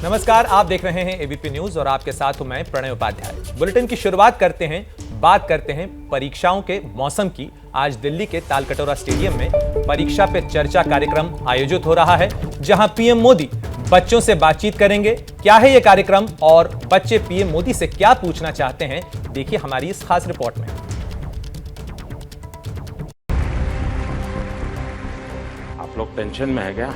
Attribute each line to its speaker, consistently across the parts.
Speaker 1: नमस्कार, आप देख रहे हैं एबीपी न्यूज और आपके साथ हूं मैं प्रणय उपाध्याय। बुलेटिन की शुरुआत करते हैं, बात करते हैं परीक्षाओं के मौसम की। आज दिल्ली के तालकटोरा स्टेडियम में परीक्षा पे चर्चा कार्यक्रम आयोजित हो रहा है, जहां पीएम मोदी बच्चों से बातचीत करेंगे। क्या है यह कार्यक्रम और बच्चे पीएम मोदी से क्या पूछना चाहते हैं, देखिए हमारी इस खास रिपोर्ट में।
Speaker 2: आप लोग टेंशन में है क्या?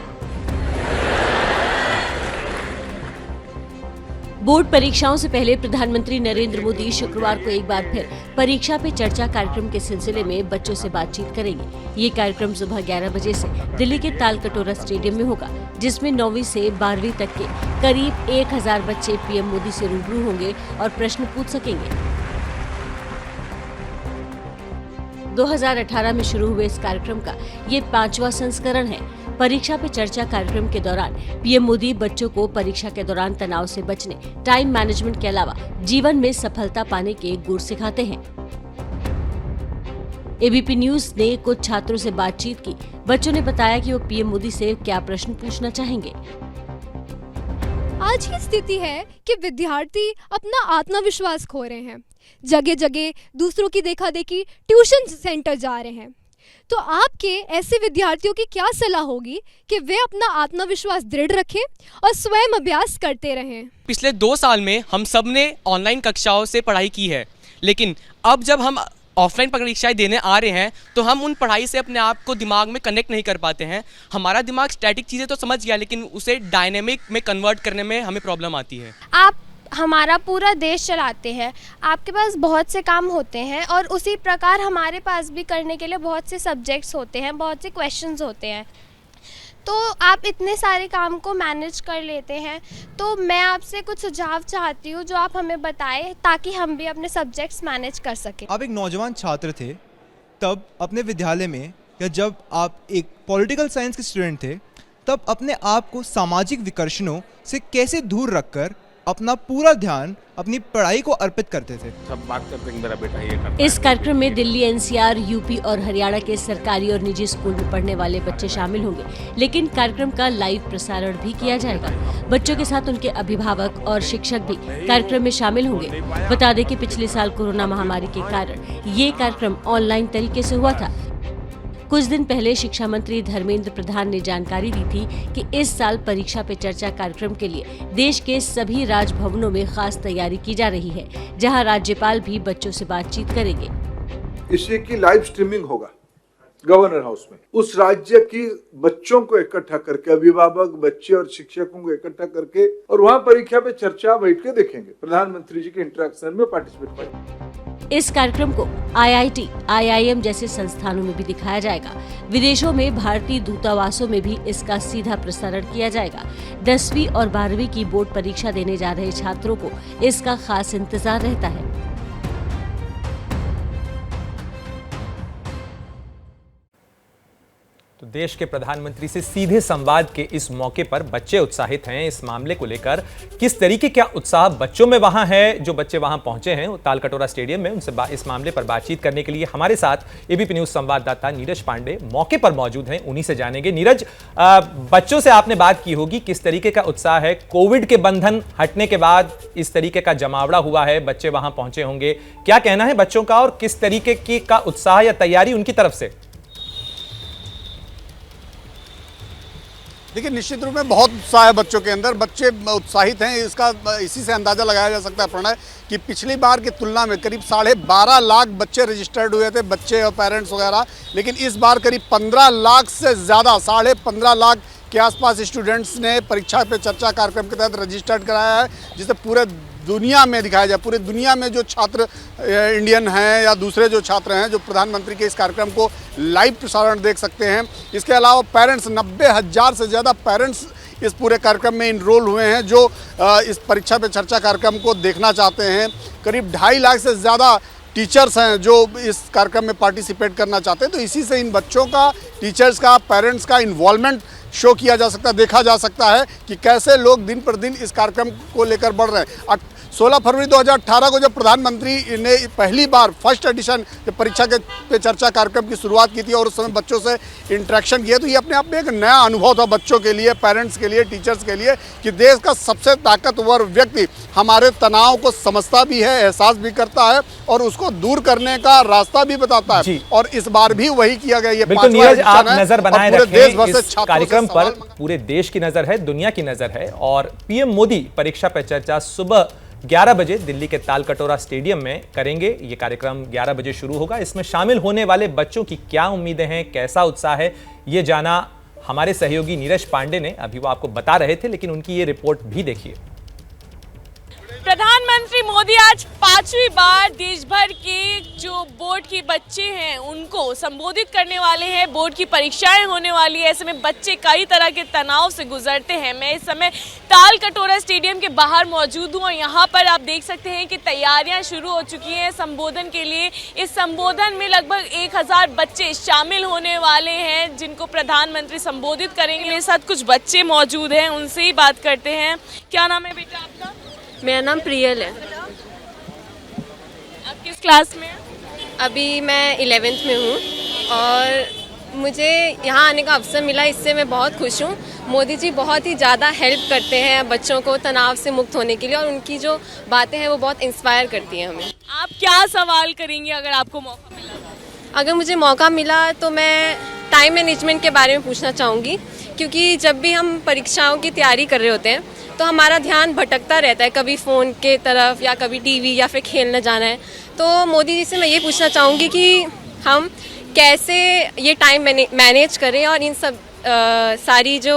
Speaker 3: बोर्ड परीक्षाओं से पहले प्रधानमंत्री नरेंद्र मोदी शुक्रवार को एक बार फिर परीक्षा पे चर्चा कार्यक्रम के सिलसिले में बच्चों से बातचीत करेंगे। ये कार्यक्रम सुबह 11 बजे से दिल्ली के तालकटोरा स्टेडियम में होगा, जिसमें 9वीं से 12वीं तक के करीब 1000 बच्चे पीएम मोदी से रूबरू होंगे और प्रश्न पूछ सकेंगे। 2018 में शुरू हुए इस कार्यक्रम का ये 5वां संस्करण है। परीक्षा पे चर्चा कार्यक्रम के दौरान पीएम मोदी बच्चों को परीक्षा के दौरान तनाव से बचने, टाइम मैनेजमेंट के अलावा जीवन में सफलता पाने के गुर सिखाते हैं। एबीपी न्यूज ने कुछ छात्रों से बातचीत की। बच्चों ने बताया कि वो पीएम मोदी से क्या प्रश्न पूछना चाहेंगे।
Speaker 4: आज की स्थिति है कि विद्यार्थी अपना आत्मविश्वास खो रहे हैं, जगह जगह दूसरों की देखा देखी ट्यूशन सेंटर जा रहे हैं। तो आपके ऐसे विद्यार्थियों की क्या सलाह होगी कि वे अपना आत्मविश्वास दृढ़ रखें और स्वयं अभ्यास करते रहें?
Speaker 5: पिछले 2 साल में हम सब ने ऑनलाइन कक्षाओं से पढ़ाई की है, लेकिन अब जब हम ऑफलाइन परीक्षाएं देने आ रहे हैं तो हम उन पढ़ाई से अपने आप को दिमाग में कनेक्ट नहीं कर पाते हैं। हमारा दिमाग स्टैटिक चीज़ें तो समझ गया, लेकिन उसे डायनेमिक में कन्वर्ट करने में हमें प्रॉब्लम आती है।
Speaker 6: आप हमारा पूरा देश चलाते हैं, आपके पास बहुत से काम होते हैं और उसी प्रकार हमारे पास भी करने के लिए बहुत से सब्जेक्ट्स होते हैं, बहुत से क्वेश्चंस होते हैं। तो आप इतने सारे काम को मैनेज कर लेते हैं, तो मैं आपसे कुछ सुझाव चाहती हूँ जो आप हमें बताएं, ताकि हम भी अपने सब्जेक्ट्स मैनेज कर सकें।
Speaker 7: आप एक नौजवान छात्र थे, तब अपने विद्यालय में, या जब आप एक पॉलिटिकल साइंस के स्टूडेंट थे, तब अपने आप को सामाजिक विकर्षणों से कैसे दूर रखकर अपना पूरा ध्यान अपनी पढ़ाई को अर्पित करते थे?
Speaker 2: सब बात करते हैं, मेरा बेटा ये करता है।
Speaker 3: इस कार्यक्रम में दिल्ली, एनसीआर, यूपी और हरियाणा के सरकारी और निजी स्कूल में पढ़ने वाले बच्चे शामिल होंगे, लेकिन कार्यक्रम का लाइव प्रसारण भी किया जाएगा। बच्चों के साथ उनके अभिभावक और शिक्षक भी कार्यक्रम में शामिल होंगे। बता दें कि पिछले साल कोरोना महामारी के कारण ये कार्यक्रम ऑनलाइन तरीके से हुआ था। कुछ दिन पहले शिक्षा मंत्री धर्मेंद्र प्रधान ने जानकारी दी थी कि इस साल परीक्षा पे चर्चा कार्यक्रम के लिए देश के सभी राजभवनों में खास तैयारी की जा रही है, जहां राज्यपाल भी बच्चों से बातचीत करेंगे।
Speaker 8: इसी की लाइव स्ट्रीमिंग होगा गवर्नर हाउस में। उस राज्य की बच्चों को इकट्ठा करके, अभिभावक, बच्चे और शिक्षकों को इकट्ठा करके, और वहां परीक्षा पे चर्चा बैठ के देखेंगे। प्रधानमंत्री जी के इंटरेक्शन में पार्टिसिपेट करेंगे।
Speaker 3: इस कार्यक्रम को IIT, IIM जैसे संस्थानों में भी दिखाया जाएगा। विदेशों में भारतीय दूतावासों में भी इसका सीधा प्रसारण किया जाएगा। 10वीं और 12वीं की बोर्ड परीक्षा देने जा रहे छात्रों को इसका खास इंतजार रहता है।
Speaker 1: तो देश के प्रधानमंत्री से सीधे संवाद के इस मौके पर बच्चे उत्साहित हैं। इस मामले को लेकर किस तरीके का उत्साह बच्चों में वहां है, जो बच्चे वहां पहुंचे हैं तालकटोरा स्टेडियम में, उनसे इस मामले पर बातचीत करने के लिए हमारे साथ एबीपी न्यूज संवाददाता नीरज पांडे मौके पर मौजूद हैं। उन्हीं से जानेंगे। नीरज, बच्चों से आपने बात की होगी, किस तरीके का उत्साह है? कोविड के बंधन हटने के बाद इस तरीके का जमावड़ा हुआ है, बच्चे वहां पहुंचे होंगे, क्या कहना है बच्चों का और किस तरीके की का उत्साह या तैयारी उनकी तरफ से?
Speaker 9: देखिए, निश्चित रूप में बहुत उत्साह है बच्चों के अंदर। बच्चे उत्साहित हैं, इसका इसी से अंदाज़ा लगाया जा सकता है प्रणय कि पिछली बार की तुलना में करीब 12.5 लाख बच्चे रजिस्टर्ड हुए थे, बच्चे और पेरेंट्स वगैरह, लेकिन इस बार करीब 15 लाख से ज़्यादा, 15.5 लाख के आसपास स्टूडेंट्स ने परीक्षा पे चर्चा कार्यक्रम के तहत रजिस्टर्ड कराया है, जिसे पूरे दुनिया में दिखाया जाए। पूरी दुनिया में जो छात्र इंडियन हैं या दूसरे जो छात्र हैं, जो प्रधानमंत्री के इस कार्यक्रम को लाइव प्रसारण देख सकते हैं। इसके अलावा पेरेंट्स, 90,000 से ज़्यादा पेरेंट्स इस पूरे कार्यक्रम में इनरोल हुए हैं, जो इस परीक्षा पे चर्चा कार्यक्रम को देखना चाहते हैं। करीब 2.5 लाख से ज़्यादा टीचर्स हैं जो इस कार्यक्रम में पार्टिसिपेट करना चाहते हैं। तो इसी से इन बच्चों का, टीचर्स का, पेरेंट्स का इन्वॉल्वमेंट शो किया जा सकता है, देखा जा सकता है कि कैसे लोग दिन पर दिन इस कार्यक्रम को लेकर बढ़ रहे हैं। 16 फरवरी 2018 को जब प्रधानमंत्री ने पहली बार फर्स्ट एडिशन परीक्षा के पे चर्चा कार्यक्रम की शुरुआत की थी और उस समय बच्चों से इंटरेक्शन किया, तो ये अपने आप में एक नया अनुभव था बच्चों के लिए, पेरेंट्स के लिए, टीचर्स के लिए, कि देश का सबसे ताकतवर व्यक्ति हमारे तनाव को समझता भी है, एहसास भी करता है और उसको दूर करने का रास्ता भी बताता है। और इस बार भी वही किया गया। ये
Speaker 1: बिल्कुल नीरज, आप नजर बनाए रखें इस कार्यक्रम पर। पूरे देश की नजर है, दुनिया की नजर है और पीएम मोदी परीक्षा पे चर्चा सुबह 11 बजे दिल्ली के तालकटोरा स्टेडियम में करेंगे। ये कार्यक्रम 11 बजे शुरू होगा। इसमें शामिल होने वाले बच्चों की क्या उम्मीदें हैं, कैसा उत्साह है, ये जाना हमारे सहयोगी नीरज पांडे ने। अभी वो आपको बता रहे थे, लेकिन उनकी ये रिपोर्ट भी देखिए।
Speaker 10: प्रधानमंत्री मोदी आज 5वीं बार देश भर के जो बोर्ड के बच्चे हैं उनको संबोधित करने वाले हैं। बोर्ड की परीक्षाएं होने वाली है, ऐसे में बच्चे कई तरह के तनाव से गुजरते हैं। मैं इस समय तालकटोरा स्टेडियम के बाहर मौजूद हूँ और यहाँ पर आप देख सकते हैं कि तैयारियां शुरू हो चुकी हैं संबोधन के लिए। इस संबोधन में लगभग 1000 बच्चे शामिल होने वाले हैं जिनको प्रधानमंत्री संबोधित करेंगे। मेरे साथ कुछ बच्चे मौजूद हैं, उनसे ही बात करते हैं। क्या नाम है बेटा आपका?
Speaker 11: मेरा नाम प्रियल है।
Speaker 10: आप किस क्लास में हैं?
Speaker 11: अभी मैं 11th में हूँ और मुझे यहाँ आने का अवसर मिला, इससे मैं बहुत खुश हूँ। मोदी जी बहुत ही ज़्यादा हेल्प करते हैं बच्चों को तनाव से मुक्त होने के लिए और उनकी जो बातें हैं वो बहुत इंस्पायर करती हैं हमें।
Speaker 10: आप क्या सवाल करेंगे अगर आपको मौका मिला?
Speaker 11: अगर मुझे मौका मिला तो मैं टाइम मैनेजमेंट के बारे में पूछना चाहूँगी, क्योंकि जब भी हम परीक्षाओं की तैयारी कर रहे होते हैं तो हमारा ध्यान भटकता रहता है, कभी फ़ोन के तरफ या कभी टीवी या फिर खेलने जाना है। तो मोदी जी से मैं ये पूछना चाहूँगी कि हम कैसे ये टाइम मैनेज करें और इन सब सारी जो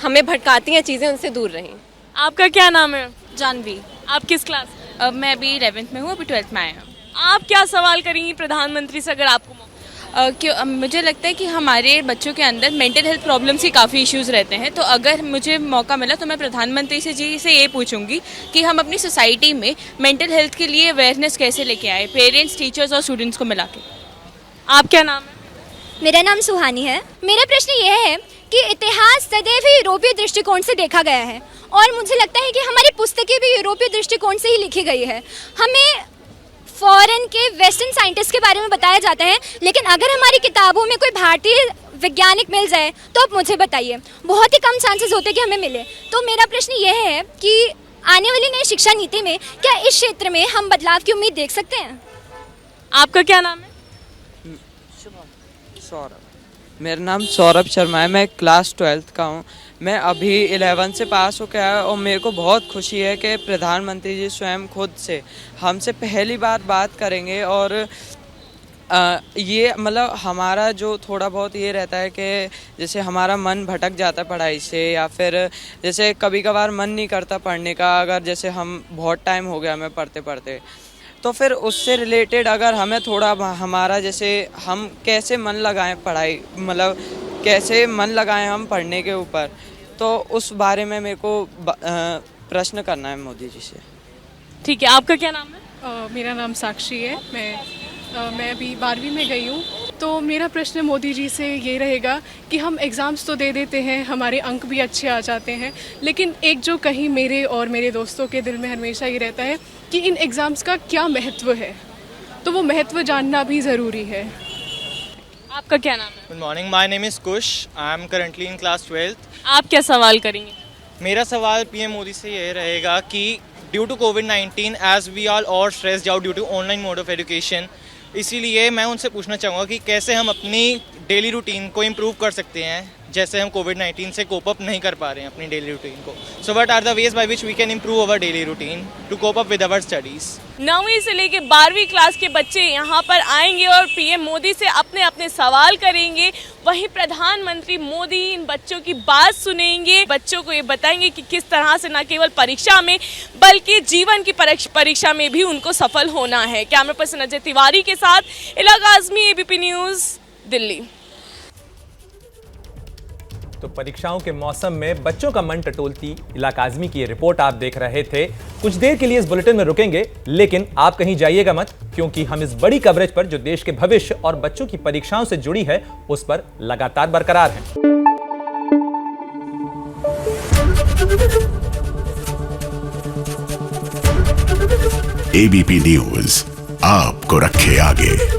Speaker 11: हमें भटकाती हैं चीज़ें उनसे दूर रहें।
Speaker 10: आपका क्या नाम है?
Speaker 12: जानवी।
Speaker 10: आप किस क्लास?
Speaker 12: मैं अभी 11th में हूँ, अभी 12th में आया हूँ।
Speaker 10: आप क्या सवाल करेंगी प्रधानमंत्री से अगर आपको
Speaker 12: मुझे लगता है कि हमारे बच्चों के अंदर मेंटल हेल्थ प्रॉब्लम्स के काफ़ी इश्यूज़ रहते हैं, तो अगर मुझे मौका मिला तो मैं प्रधानमंत्री जी से ये पूछूंगी कि हम अपनी सोसाइटी में मेंटल हेल्थ के लिए अवेयरनेस कैसे लेके आए, पेरेंट्स, टीचर्स और स्टूडेंट्स को मिला के।
Speaker 10: आप क्या नाम है?
Speaker 13: मेरा नाम सुहानी है। मेरा प्रश्न यह है कि इतिहास सदैव ही यूरोपीय दृष्टिकोण से देखा गया है और मुझे लगता है कि हमारी पुस्तकें भी यूरोपीय दृष्टिकोण से ही लिखी गई है। हमें फॉरेन के वेस्टर्न साइंटिस्ट के बारे में बताया जाता है, लेकिन अगर हमारी किताबों में कोई भारतीय वैज्ञानिक मिल जाए तो आप मुझे बताइए, बहुत ही कम चांसेस होते कि हमें मिले। तो मेरा प्रश्न यह है कि आने वाली नई शिक्षा नीति में क्या इस क्षेत्र में हम बदलाव की उम्मीद देख सकते हैं?
Speaker 10: आपका क्या नाम है?
Speaker 14: सौरभ। मेरा नाम सौरभ शर्मा है, मैं क्लास 12th का हूँ। मैं अभी 11th से पास होकर आया और मेरे को बहुत खुशी है कि प्रधानमंत्री जी स्वयं खुद से हमसे पहली बार बात करेंगे और ये मतलब हमारा जो थोड़ा बहुत ये रहता है कि जैसे हमारा मन भटक जाता है पढ़ाई से, या फिर जैसे कभी कभार मन नहीं करता पढ़ने का, अगर जैसे हम बहुत टाइम हो गया हमें पढ़ते पढ़ते, तो फिर उससे रिलेटेड अगर हमें थोड़ा हमारा जैसे हम कैसे मन लगाएं पढ़ाई, मतलब कैसे मन लगाएं हम पढ़ने के ऊपर, तो उस बारे में मेरे को प्रश्न करना है मोदी जी से।
Speaker 10: ठीक है, आपका क्या नाम है?
Speaker 15: मेरा नाम साक्षी है। मैं अभी 12वीं में गई हूँ। तो मेरा प्रश्न मोदी जी से ये रहेगा कि हम एग्ज़ाम्स तो दे देते हैं, हमारे अंक भी अच्छे आ जाते हैं, लेकिन एक जो कहीं मेरे और मेरे दोस्तों के दिल में हमेशा ये रहता है कि इन एग्ज़ाम्स का क्या महत्व है, तो वो महत्व जानना भी ज़रूरी है।
Speaker 10: आपका क्या नाम है?
Speaker 16: Good morning, my name is Kush, I am currently in class 12th।
Speaker 10: आप क्या सवाल करेंगे?
Speaker 16: मेरा सवाल पीएम मोदी से ये रहेगा कि ड्यू टू कोविड-19 as we are all stressed out due to online mode of education, इसीलिए मैं उनसे पूछना चाहूँगा कि कैसे हम अपनी डेली रूटीन को इम्प्रूव कर सकते हैं, जैसे हम कोविड-19 से कोप अप नहीं कर पा रहे हैं अपनी डेली रूटीन को। So what are the ways by which we can improve our daily routine to cope up with our studies.
Speaker 10: 9वीं से लेकर 12वीं क्लास के बच्चे यहाँ पर आएंगे और पीएम मोदी से अपने अपने सवाल करेंगे। वहीं प्रधानमंत्री मोदी इन बच्चों की बात सुनेंगे, बच्चों को ये बताएंगे कि किस तरह से न केवल परीक्षा में बल्कि जीवन की परीक्षा में भी उनको सफल होना है। कैमरा पर्सन अजय तिवारी के साथ इलाका आजमी, एबीपी न्यूज़, दिल्ली।
Speaker 1: तो परीक्षाओं के मौसम में बच्चों का मन टटोलती इलाका आजमी की ये रिपोर्ट आप देख रहे थे। कुछ देर के लिए इस बुलेटिन में रुकेंगे, लेकिन आप कहीं जाइएगा मत, क्योंकि हम इस बड़ी कवरेज पर जो देश के भविष्य और बच्चों की परीक्षाओं से जुड़ी है उस पर लगातार बरकरार हैं।
Speaker 17: एबीपी न्यूज आपको रखे आगे।